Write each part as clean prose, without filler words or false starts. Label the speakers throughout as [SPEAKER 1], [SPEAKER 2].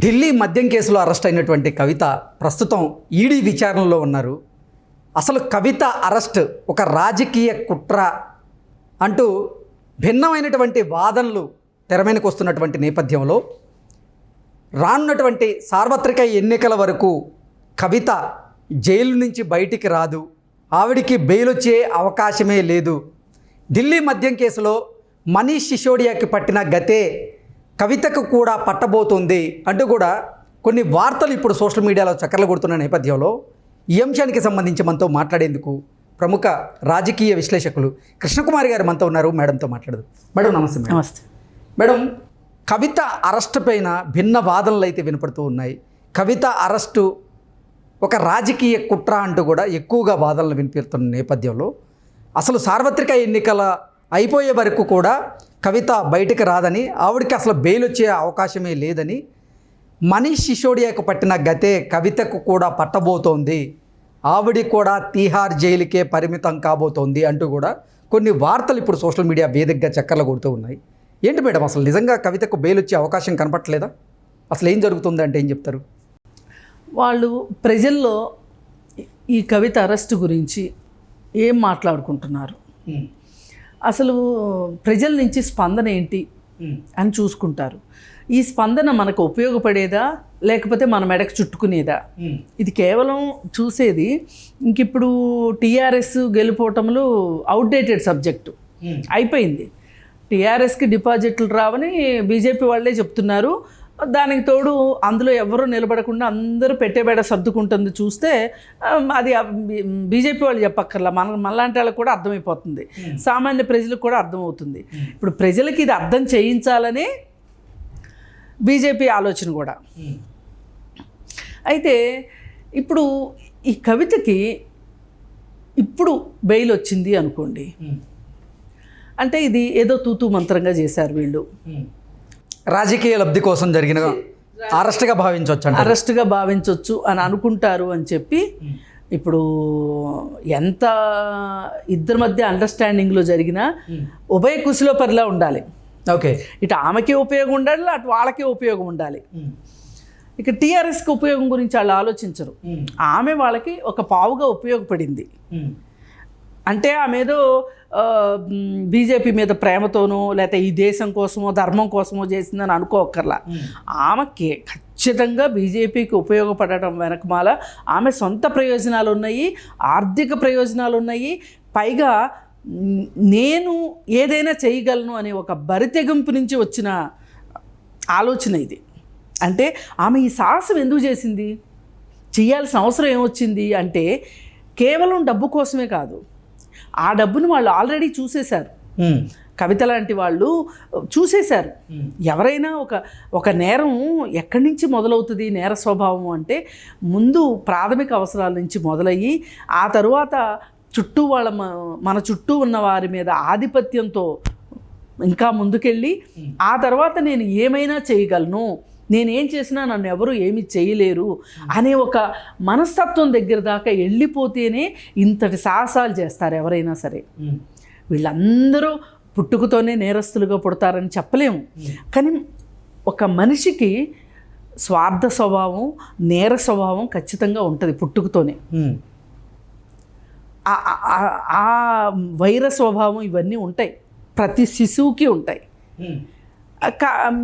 [SPEAKER 1] ఢిల్లీ మద్యం కేసులో అరెస్ట్ అయినటువంటి కవిత ప్రస్తుతం ఈడీ విచారణలో ఉన్నారు. అసలు కవిత అరెస్ట్ ఒక రాజకీయ కుట్ర అంటూ భిన్నమైనటువంటి వాదనలు తెరమీదకు వస్తున్నటువంటి నేపథ్యంలో రానున్నటువంటి సార్వత్రిక ఎన్నికల వరకు కవిత జైలు నుంచి బయటికి రాదు, ఆవిడికి బెయిల్ వచ్చే అవకాశమే లేదు. ఢిల్లీ మద్యం కేసులో మనీష్ సిసోడియాకి పట్టిన గతే కవితకు కూడా పట్టబోతుంది అంటూ కూడా కొన్ని వార్తలు ఇప్పుడు సోషల్ మీడియాలో చక్కర్లు కొడుతున్న నేపథ్యంలో ఈ అంశానికి సంబంధించి మనతో మాట్లాడేందుకు ప్రముఖ రాజకీయ విశ్లేషకులు కృష్ణకుమారి గారు మనతో ఉన్నారు. మేడంతో మాట్లాడదు. మేడం నమస్తే.
[SPEAKER 2] నమస్తే
[SPEAKER 1] మేడం, కవిత అరెస్టు పైన భిన్న వాదనలు అయితే వినపడుతూ ఉన్నాయి. కవిత అరెస్టు ఒక రాజకీయ కుట్ర అంటూ కూడా ఎక్కువగా వాదనలు వినిపిస్తున్న నేపథ్యంలో అసలు సార్వత్రిక ఎన్నికల అయిపోయే వరకు కూడా కవిత బయటకు రాదని, ఆవిడకి అసలు బెయిల్ వచ్చే అవకాశమే లేదని, మనీష్ సిసోడియాకు పట్టిన గతే కవితకు కూడా పట్టబోతోంది, ఆవిడ కూడా తీహార్ జైలుకే పరిమితం కాబోతోంది అంటూ కూడా కొన్ని వార్తలు ఇప్పుడు సోషల్ మీడియా వేదికగా చక్కర్లు కొడుతూ ఉన్నాయి. ఏంటి మేడం, అసలు నిజంగా కవితకు బెయిల్ వచ్చే అవకాశం కనపట్లేదా? అసలు ఏం జరుగుతుంది అంటే ఏం చెప్తారు?
[SPEAKER 2] వాళ్ళు ప్రజల్లో ఈ కవిత అరెస్టు గురించి ఏం మాట్లాడుకుంటున్నారు, అసలు ప్రజల నుంచి స్పందన ఏంటి అని చూసుకుంటారు. ఈ స్పందన మనకు ఉపయోగపడేదా లేకపోతే మన మెడకు చుట్టుకునేదా? ఇది కేవలం చూసేది ఇంకిప్పుడు టీఆర్ఎస్ గెలుపోవటంలో అవుట్డేటెడ్ సబ్జెక్టు అయిపోయింది. టీఆర్ఎస్కి డిపాజిట్లు రావని బీజేపీ వాళ్ళే చెప్తున్నారు. దానికి తోడు అందులో ఎవరూ నిలబడకుండా అందరూ పెట్టేబేడ సర్దుకుంటుంది. చూస్తే అది బీజేపీ వాళ్ళు చెప్పక్కర్లా, మనలాంటి వాళ్ళకి కూడా అర్థమైపోతుంది, సామాన్య ప్రజలకు కూడా అర్థమవుతుంది. ఇప్పుడు ప్రజలకి ఇది అర్థం చేయించాలని బీజేపీ ఆలోచన కూడా. అయితే ఇప్పుడు ఈ కవితకి ఇప్పుడు బెయిల్ వచ్చింది అనుకోండి, అంటే ఇది ఏదో తూతూ మంత్రంగా చేశారు వీళ్ళు,
[SPEAKER 1] రాజకీయ లబ్ధి కోసం జరిగిన అరెస్ట్గా
[SPEAKER 2] భావించవచ్చు అని అనుకుంటారు అని చెప్పి ఇప్పుడు ఎంత ఇద్దరి మధ్య అండర్స్టాండింగ్లో జరిగినా ఉభయ కుశలో పరిలా ఉండాలి.
[SPEAKER 1] ఓకే,
[SPEAKER 2] ఇటు ఆమెకి ఉపయోగం ఉండాలి, అటు వాళ్ళకి ఉపయోగం ఉండాలి. ఇక టీఆర్ఎస్కి ఉపయోగం గురించి వాళ్ళు ఆలోచించరు. ఆమె వాళ్ళకి ఒక పావుగా ఉపయోగపడింది అంటే ఆమె ఏదో బీజేపీ మీద ప్రేమతోనో లేకపోతే ఈ దేశం కోసమో ధర్మం కోసమో చేసిందని అనుకోకర్లా. ఆమెకి ఖచ్చితంగా బీజేపీకి ఉపయోగపడటం వెనకమాల ఆమె సొంత ప్రయోజనాలు ఉన్నాయి, ఆర్థిక ప్రయోజనాలు ఉన్నాయి. పైగా నేను ఏదైనా చేయగలను అనే ఒక బరితెగింపు నుంచి వచ్చిన ఆలోచన ఇది. అంటే ఆమె ఈ సాహసం ఎందుకు చేసింది, చేయాల్సిన అవసరం ఏమొచ్చింది అంటే కేవలం డబ్బు కోసమే కాదు, ఆ డబ్బును వాళ్ళు ఆల్రెడీ చూసేశారు. కవిత లాంటి వాళ్ళు చూసేశారు. ఎవరైనా ఒక నేరం ఎక్కడి నుంచి మొదలవుతుంది, నేర స్వభావం అంటే ముందు ప్రాథమిక అవసరాల నుంచి మొదలయ్యి ఆ తరువాత చుట్టూ మన చుట్టూ ఉన్న వారి మీద ఆధిపత్యంతో ఇంకా ముందుకెళ్ళి ఆ తర్వాత నేను ఏమైనా చేయగలను, నేనేం చేసినా నన్ను ఎవరు ఏమీ చేయలేరు అనే ఒక మనస్తత్వం దగ్గర దాకా వెళ్ళిపోతేనే ఇంతటి సాహసాలు చేస్తారు ఎవరైనా సరే. వీళ్ళందరూ పుట్టుకతోనే నేరస్తులుగా పుడతారని చెప్పలేము, కానీ ఒక మనిషికి స్వార్థ స్వభావం, నేర స్వభావం ఖచ్చితంగా ఉంటుంది పుట్టుకతోనే. ఆ వైర స్వభావం ఇవన్నీ ఉంటాయి, ప్రతి శిశువుకి ఉంటాయి.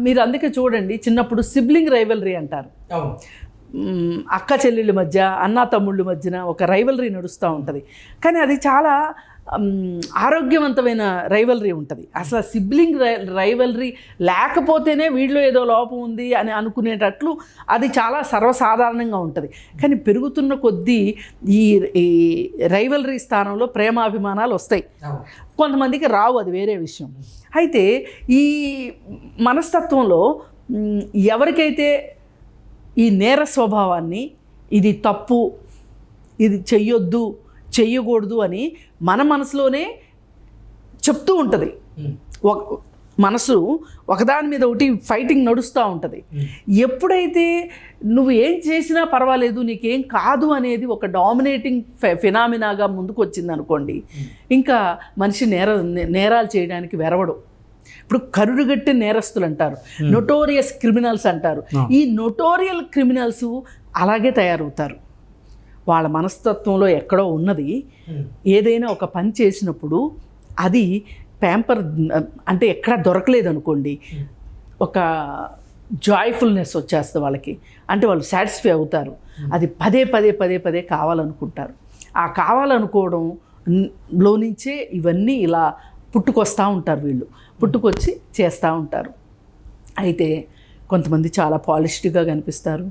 [SPEAKER 2] మీరు అందుకే చూడండి, చిన్నప్పుడు సిబ్లింగ్ రైవలరీ అంటారు. అక్క చెల్లెళ్ళ మధ్య, అన్నా తమ్ముళ్ళ మధ్యన ఒక రైవలరీ నడుస్తూ ఉంటుంది. కానీ అది చాలా ఆరోగ్యవంతమైన రైవలరీ ఉంటుంది. అసలు సిబ్లింగ్ రైవలరీ లేకపోతేనే వీడిలో ఏదో లోపం ఉంది అని అనుకునేటట్లు అది చాలా సర్వసాధారణంగా ఉంటుంది. కానీ పెరుగుతున్న కొద్దీ ఈ రైవలరీ స్థానంలో ప్రేమాభిమానాలు వస్తాయి, కొంతమందికి రావు, అది వేరే విషయం. అయితే ఈ మనస్తత్వంలో ఎవరికైతే ఈ నేర స్వభావాన్ని, ఇది తప్పు, ఇది చెయ్యొద్దు, చెయ్యకూడదు అని మన మనసులోనే చెప్తూ ఉంటుంది. మనసు ఒకదాని మీద ఒకటి ఫైటింగ్ నడుస్తూ ఉంటుంది. ఎప్పుడైతే నువ్వు ఏం చేసినా పర్వాలేదు, నీకేం కాదు అనేది ఒక డామినేటింగ్ ఫినామినాగా ముందుకు వచ్చింది అనుకోండి, ఇంకా మనిషి నేరాలు చేయడానికి వెరవడు. ఇప్పుడు కరుడుగట్టిన నేరస్తులు అంటారు, నొటోరియస్ క్రిమినల్స్ అంటారు. ఈ నొటోరియల్ క్రిమినల్స్ అలాగే తయారవుతారు. వాళ్ళ మనస్తత్వంలో ఎక్కడో ఉన్నది. ఏదైనా ఒక పని చేసినప్పుడు అది ప్యాంపర్ అంటే ఎక్కడ దొరకలేదు అనుకోండి, ఒక జాయ్ఫుల్నెస్ వచ్చేస్తుంది వాళ్ళకి. అంటే వాళ్ళు సాటిస్ఫై అవుతారు. అది పదే పదే పదే పదే కావాలనుకుంటారు. ఆ కావాలనుకోవడంలో నుంచే ఇవన్నీ ఇలా పుట్టుకొస్తూ ఉంటారు. వీళ్ళు పుట్టుకొచ్చి చేస్తూ ఉంటారు. అయితే కొంతమంది చాలా పాలిష్డ్గా కనిపిస్తారు.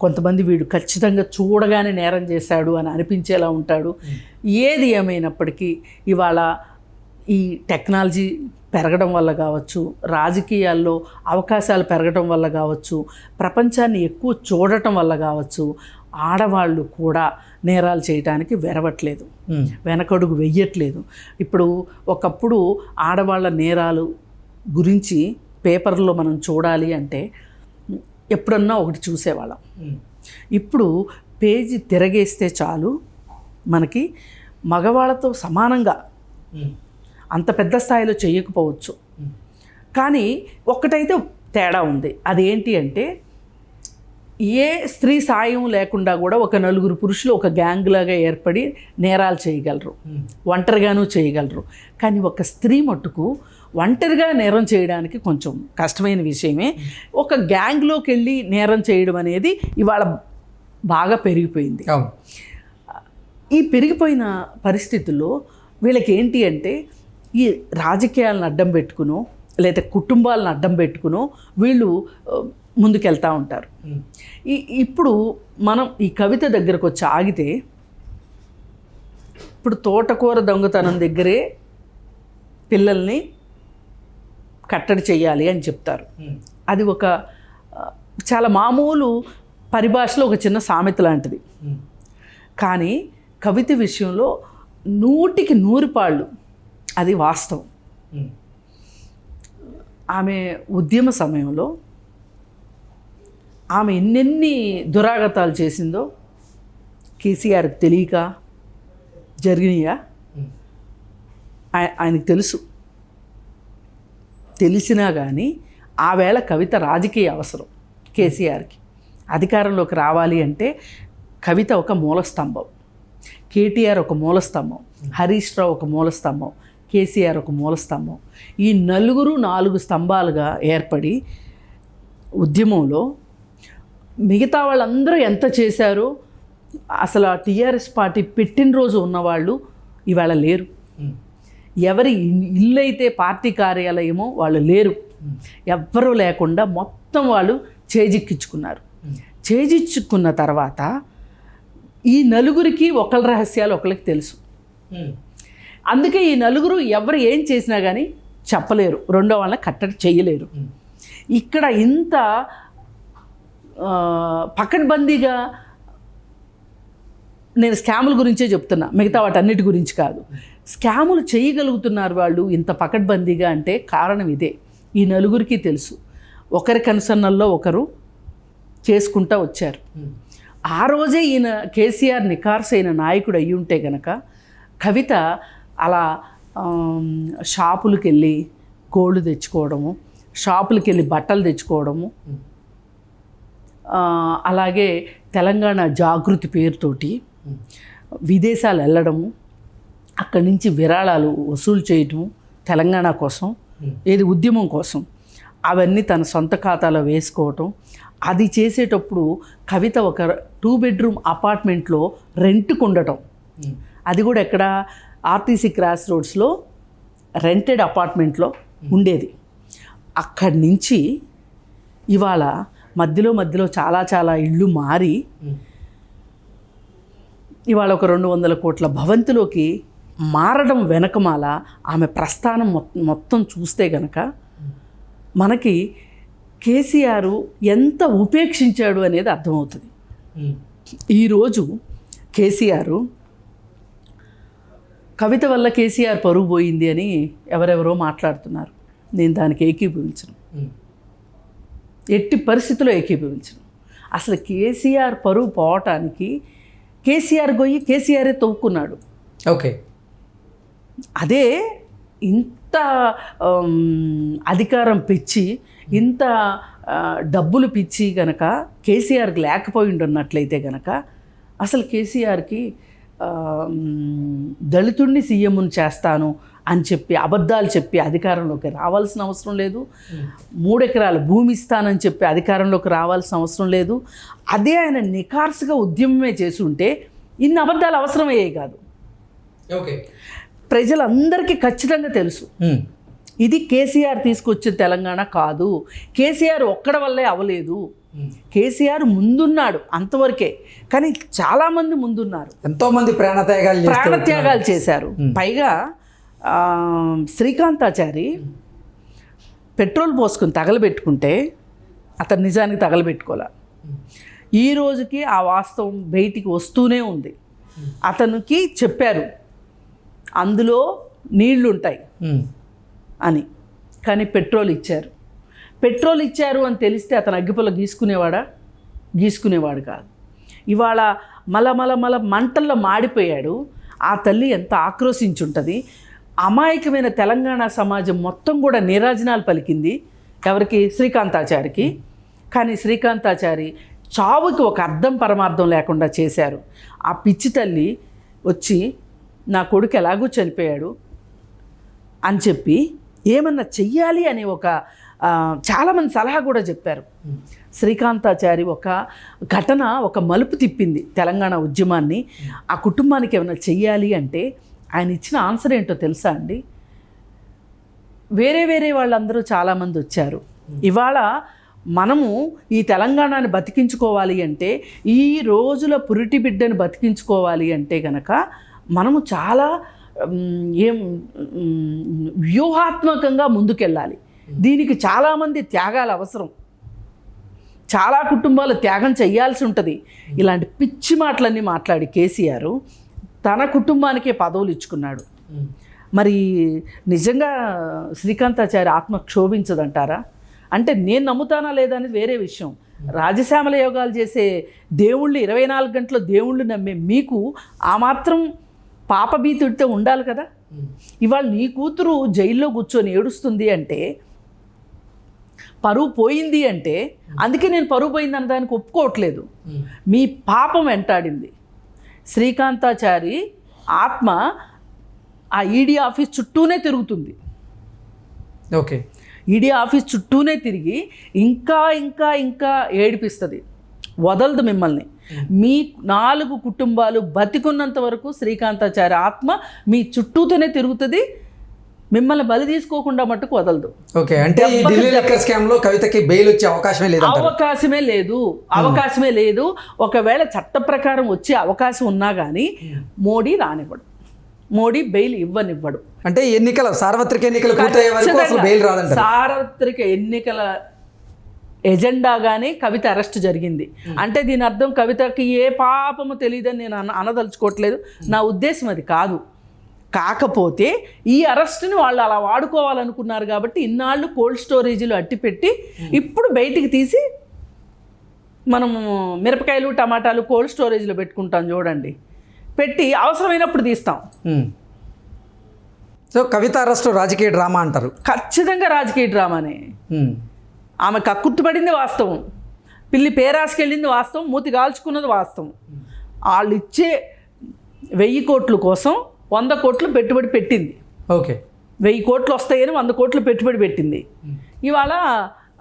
[SPEAKER 2] కొంతమంది వీడు ఖచ్చితంగా చూడగానే నేరం చేశాడు అని అనిపించేలా ఉంటాడు. ఏది ఏమైనప్పటికీ ఇవాళ ఈ టెక్నాలజీ పెరగడం వల్ల కావచ్చు, రాజకీయాల్లో అవకాశాలు పెరగడం వల్ల కావచ్చు, ప్రపంచాన్ని ఎక్కువ చూడటం వల్ల కావచ్చు, ఆడవాళ్ళు కూడా నేరాలు చేయడానికి వెరవట్లేదు, వెనకడుగు వెయ్యట్లేదు. ఇప్పుడు ఒకప్పుడు ఆడవాళ్ళ నేరాలు గురించి పేపర్లో మనం చూడాలి అంటే ఎప్పుడన్నా ఒకటి చూసేవాళ్ళం. ఇప్పుడు పేజీ తిరగేస్తే చాలు మనకి మగవాళ్ళతో సమానంగా, అంత పెద్ద స్థాయిలో చేయకపోవచ్చు కానీ ఒక్కటైతే తేడా ఉంది. అదేంటి అంటే ఏ స్త్రీ సాయం లేకుండా కూడా ఒక నలుగురు పురుషులు ఒక గ్యాంగ్ లాగా ఏర్పడి నేరాలు చేయగలరు, ఒంటరిగానూ చేయగలరు. కానీ ఒక స్త్రీ మట్టుకు ఒంటరిగా నేరం చేయడానికి కొంచెం కష్టమైన విషయమే. ఒక గ్యాంగ్లోకి వెళ్ళి నేరం చేయడం అనేది ఇవాళ బాగా పెరిగిపోయింది. ఈ పెరిగిపోయిన పరిస్థితుల్లో వీళ్ళకి ఏంటి అంటే ఈ రాజకీయాలను అడ్డం పెట్టుకునో లేదా కుటుంబాలను అడ్డం పెట్టుకునో వీళ్ళు ముందుకెళ్తూ ఉంటారు. ఇప్పుడు మనం ఈ కవిత దగ్గరకు వచ్చి ఆగితే, ఇప్పుడు తోటకూర దొంగతనం దగ్గరే పిల్లల్ని కట్టడి చేయాలి అని చెప్తారు. అది ఒక చాలా మామూలు పరిభాషలో ఒక చిన్న సామెత లాంటిది. కానీ కవిత విషయంలో 100కి 100 పాళ్ళు అది వాస్తవం. ఆమె ఉద్యమ సమయంలో ఆమె ఎన్నెన్ని దురాగతాలు చేసిందో కేసీఆర్కి తెలియక జరిగినాయా ఆయనకు తెలుసు. తెలిసినా కానీ ఆ వేళ కవిత రాజకీయ అవసరం కేసీఆర్కి. అధికారంలోకి రావాలి అంటే కవిత ఒక మూలస్తంభం, కేటీఆర్ ఒక మూలస్తంభం, హరీష్ రావు ఒక మూలస్తంభం, కేసీఆర్ ఒక మూలస్తంభం. ఈ నలుగురు 4 స్తంభాలుగా ఏర్పడి ఉద్యమంలో మిగతా వాళ్ళందరూ ఎంత చేశారో అసలు ఆ టీఆర్ఎస్ పార్టీ పెట్టినరోజు ఉన్నవాళ్ళు ఇవాళ లేరు. ఎవరి ఇల్లు అయితే పార్టీ కార్యాలయమో వాళ్ళు లేరు. ఎవ్వరూ లేకుండా మొత్తం వాళ్ళు చేజిక్కించుకున్నారు. చేజిచ్చుకున్న తర్వాత ఈ నలుగురికి ఒకళ్ళ రహస్యాలు ఒకళ్ళకి తెలుసు. అందుకే ఈ నలుగురు ఎవరు ఏం చేసినా కానీ చెప్పలేరు, రెండో వాళ్ళని కట్టడి చేయలేరు. ఇక్కడ ఇంత పకడ్బందీగా, నేను స్కాముల గురించే చెప్తున్నా, మిగతా వాటన్నిటి గురించి కాదు. స్కాములు చేయగలుగుతున్నారు వాళ్ళు ఇంత పకడ్బందీగా అంటే కారణం ఇదే. ఈ నలుగురికి తెలుసు. ఒకరి కనుసన్నల్లో ఒకరు చేసుకుంటూ వచ్చారు. ఆ రోజే ఈయన కేసీఆర్ నికార్సైన నాయకుడు అయ్యి ఉంటే కనుక కవిత అలా షాపులకు వెళ్ళి గోల్డ్ తెచ్చుకోవడము, షాపులకు వెళ్ళి బట్టలు తెచ్చుకోవడము, అలాగే తెలంగాణ జాగృతి పేరుతోటి విదేశాలు వెళ్ళడము, అక్కడి నుంచి విరాళాలు వసూలు చేయటము తెలంగాణ కోసం, ఏది ఉద్యమం కోసం, అవన్నీ తన సొంత ఖాతాలో వేసుకోవటం. అది చేసేటప్పుడు కవిత ఒక 2 బెడ్రూమ్ అపార్ట్మెంట్లో రెంట్కు ఉండటం. అది కూడా ఎక్కడ ఆర్టీసీ క్రాస్ రోడ్స్లో రెంటెడ్ అపార్ట్మెంట్లో ఉండేది. అక్కడి నుంచి ఇవాళ మధ్యలో చాలా చాలా ఇళ్ళు మారి ఇవాళ ఒక 200 కోట్ల భవంతిలోకి మారడం వెనకమాల ఆమె ప్రస్థానం మొత్తం చూస్తే గనక మనకి కేసీఆర్ ఎంత ఉపేక్షించాడు అనేది అర్థమవుతుంది. ఈరోజు కేసీఆర్ కవిత వల్ల కేసీఆర్ పరువు పోయింది అని ఎవరెవరో మాట్లాడుతున్నారు. నేను దానికి ఏకీభవించను, ఎట్టి పరిస్థితుల్లో ఏకీభవించను. అసలు కేసీఆర్ పరువు పోవటానికి కేసీఆర్ గొయ్యి కేసీఆరే తవ్వుకున్నాడు.
[SPEAKER 1] ఓకే,
[SPEAKER 2] అదే ఇంత ఇంత అధికారం పిచ్చి, ఇంత డబ్బులు పిచ్చి గనక కేసీఆర్కి లేకపోయి ఉన్నట్లయితే గనక అసలు కేసీఆర్కి దళితుడిని సీఎంను చేస్తాను అని చెప్పి అబద్ధాలు చెప్పి అధికారంలోకి రావాల్సిన అవసరం లేదు. 3 ఎకరాల భూమి ఇస్తానని చెప్పి అధికారంలోకి రావాల్సిన అవసరం లేదు. అదే ఆయన నిఖార్సుగా ఉద్యమమే చేసి ఉంటే ఇన్ని అబద్ధాలు అవసరమయ్యాయి కాదు.
[SPEAKER 1] ఓకే,
[SPEAKER 2] ప్రజలందరికీ ఖచ్చితంగా తెలుసు ఇది కేసీఆర్ తీసుకొచ్చే తెలంగాణ కాదు, కేసీఆర్ ఒక్కడ వల్లే అవ్వలేదు, కేసీఆర్ ముందున్నాడు అంతవరకే, కానీ చాలామంది ముందున్నారు,
[SPEAKER 1] ఎంతోమంది
[SPEAKER 2] ప్రాణత్యాగాలు చేశారు. పైగా శ్రీకాంతాచారి పెట్రోల్ పోసుకుని తగలబెట్టుకుంటే అతను నిజానికి తగలబెట్టుకోలే. ఈ రోజుకి ఆ వాస్తవం బయటికి వస్తూనే ఉంది. అతనికి చెప్పారు అందులో నీళ్లుంటాయి అని, కానీ పెట్రోల్ ఇచ్చారు. పెట్రోల్ ఇచ్చారు అని తెలిస్తే అతను అగ్గిపుల్ల గీసుకునేవాడు కాదు. ఇవాళ మల మంటల్లో మాడిపోయాడు. ఆ తల్లి ఎంత ఆక్రోశించుంటుంది. అమాయకమైన తెలంగాణ సమాజం మొత్తం కూడా నీరాజనాలు పలికింది ఎవరికి? శ్రీకాంతాచారికి. కానీ శ్రీకాంతాచారి చావుకి ఒక అర్థం పరమార్థం లేకుండా చేశారు. ఆ పిచ్చి తల్లి వచ్చి నా కొడుకు ఎలాగూ చనిపోయాడు అని చెప్పి ఏమన్నా చెయ్యాలి అని ఒక చాలామంది సలహా కూడా చెప్పారు. శ్రీకాంతాచారి ఒక ఘటన ఒక మలుపు తిప్పింది తెలంగాణ ఉద్యమాన్ని. ఆ కుటుంబానికి ఏమైనా చెయ్యాలి అంటే ఆయన ఇచ్చిన ఆన్సర్ ఏంటో తెలుసా అండి? వేరే వాళ్ళందరూ చాలామంది వచ్చారు. ఇవాళ మనము ఈ తెలంగాణని బతికించుకోవాలి అంటే, ఈ రోజుల పురిటి బిడ్డను బతికించుకోవాలి అంటే గనక మనము చాలా వ్యూహాత్మకంగా ముందుకెళ్ళాలి. దీనికి చాలామంది త్యాగాలు అవసరం, చాలా కుటుంబాలు త్యాగం చేయాల్సి ఉంటుంది. ఇలాంటి పిచ్చి మాటలన్నీ మాట్లాడి కేసీఆర్ తన కుటుంబానికే పదవులు ఇచ్చుకున్నాడు. మరి నిజంగా శ్రీకాంతాచారి ఆత్మ క్షోభించదంటారా? అంటే నేను నమ్ముతానా లేదా అనేది వేరే విషయం. రాజశ్యామల యోగాలు చేసే దేవుళ్ళు 24 గంటలు దేవుళ్ళు నమ్మే మీకు ఆ మాత్రం పాపభీతుడితో ఉండాలి కదా. ఇవాళ నీ కూతురు జైల్లో కూర్చొని ఏడుస్తుంది అంటే, పరువు పోయింది అంటే, అందుకే నేను పరువు పోయిందని దానికి ఒప్పుకోవట్లేదు. మీ పాపం వెంటాడింది. శ్రీకాంతాచారి ఆత్మ ఆ ఈడీ ఆఫీస్ చుట్టూనే తిరుగుతుంది.
[SPEAKER 1] ఓకే,
[SPEAKER 2] ఈడీ ఆఫీస్ చుట్టూనే తిరిగి ఇంకా ఇంకా ఇంకా ఏడిపిస్తుంది, వదలదు మిమ్మల్ని. మీ 4 కుటుంబాలు బతికున్నంత వరకు శ్రీకాంతాచారి ఆత్మ మీ చుట్టూతోనే తిరుగుతుంది, మిమ్మల్ని బలి తీసుకోకుండా మట్టుకు వదలదు.
[SPEAKER 1] ఓకే, అంటే ఈ ఢిల్లీ లిక్కర్ స్కామ్ లో కవితకి బెయిల్ వచ్చే
[SPEAKER 2] అవకాశమే లేదు. ఒకవేళ చట్ట ప్రకారం వచ్చే అవకాశం ఉన్నా కానీ మోడీ రానివ్వడు, మోడీ బెయిల్ ఇవ్వనివ్వడు.
[SPEAKER 1] అంటే సార్వత్రిక ఎన్నికలు పూర్తయ్యే వరకు అసలు బెయిల్ రాదంట.
[SPEAKER 2] సార్వత్రిక ఎన్నికల ఎజెండాగానే కవిత అరెస్ట్ జరిగింది అంటే దీని అర్థం కవితకి ఏ పాపము తెలియదని నేను అనదలుచుకోవట్లేదు. నా ఉద్దేశం అది కాదు. కాకపోతే ఈ అరెస్ట్ని వాళ్ళు అలా వాడుకోవాలనుకున్నారు కాబట్టి ఇన్నాళ్ళు కోల్డ్ స్టోరేజీలు అట్టిపెట్టి ఇప్పుడు బయటికి తీసి మనము మిరపకాయలు టమాటాలు కోల్డ్ స్టోరేజ్లో పెట్టుకుంటాం చూడండి, పెట్టి అవసరమైనప్పుడు తీస్తాం.
[SPEAKER 1] సో కవిత అరెస్ట్ రాజకీయ డ్రామా అంటారు?
[SPEAKER 2] ఖచ్చితంగా రాజకీయ డ్రామానే. ఆమె కక్కుర్తుపడింది వాస్తవం, పిల్లి పేరాసుకెళ్ళింది వాస్తవం, మూతి కాల్చుకున్నది వాస్తవం. వాళ్ళు ఇచ్చే 1000 కోట్ల కోసం 100 కోట్లు పెట్టుబడి పెట్టింది.
[SPEAKER 1] ఓకే,
[SPEAKER 2] 1000 కోట్లు వస్తాయని 100 కోట్లు పెట్టుబడి పెట్టింది. ఇవాళ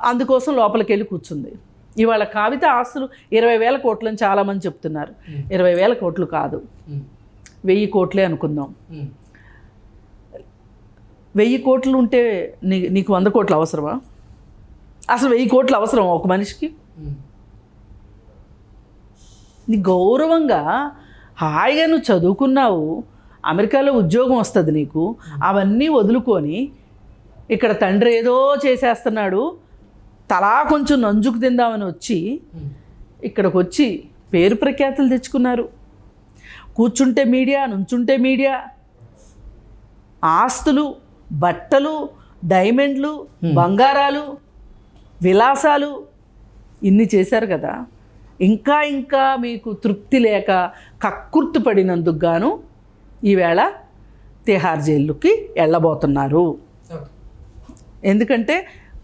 [SPEAKER 2] అందుకోసం లోపలికి వెళ్ళి కూర్చుంది. ఇవాళ కవిత ఆస్తులు 20,000 కోట్లు అని చాలామంది చెప్తున్నారు. 20,000 కోట్లు కాదు, 1000 కోట్లే అనుకుందాం. 1000 కోట్లు ఉంటే నీకు 100 కోట్లు అవసరమా? అసలు 1000 కోట్లు అవసరం ఒక మనిషికి? నీ గౌరవంగా హాయిగా నువ్వు చదువుకున్నావు, అమెరికాలో ఉద్యోగం వస్తుంది నీకు, అవన్నీ వదులుకొని ఇక్కడ తండ్రి ఏదో చేసేస్తున్నాడు, తలా కొంచెం నంజుకు తిందామని వచ్చి ఇక్కడికి వచ్చి పేరు ప్రఖ్యాతులు తెచ్చుకున్నారు. కూర్చుంటే మీడియా, నుంచుంటే మీడియా, ఆస్తులు, బట్టలు, డైమండ్లు, బంగారాలు, విలాసాలు ఇన్ని చేశారు కదా. ఇంకా ఇంకా మీకు తృప్తి లేక కక్కుర్తి పడినందుకు గాను ఈవేళ తిహార్ జైలుకి వెళ్ళబోతున్నారు. ఎందుకంటే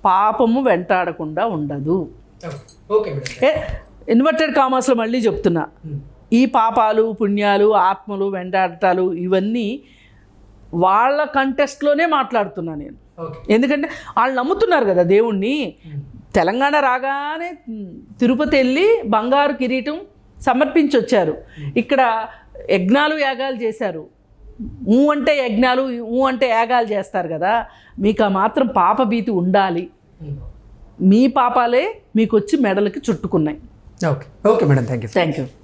[SPEAKER 2] పాపము వెంటాడకుండా ఉండదు.
[SPEAKER 1] Okay madam.
[SPEAKER 2] ఇన్వర్టెడ్ కామర్స్లో మళ్ళీ చెప్తున్నా, ఈ పాపాలు పుణ్యాలు ఆత్మలు వెంటాడటాలు ఇవన్నీ వాళ్ళ కంటెస్ట్లోనే మాట్లాడుతున్నా నేను. ఎందుకంటే వాళ్ళు నమ్ముతున్నారు కదా దేవుణ్ణి. తెలంగాణ రాగానే తిరుపతి వెళ్ళి బంగారు కిరీటం సమర్పించి వచ్చారు. ఇక్కడ యజ్ఞాలు యాగాలు చేశారు. ఊ అంటే యజ్ఞాలు, ఊ అంటే యాగాలు చేస్తారు కదా. మీకు ఆ మాత్రం పాప భీతి ఉండాలి. మీ పాపాలే మీకు వచ్చి మెడలకి చుట్టుకున్నాయి.
[SPEAKER 1] Okay madam, thank you.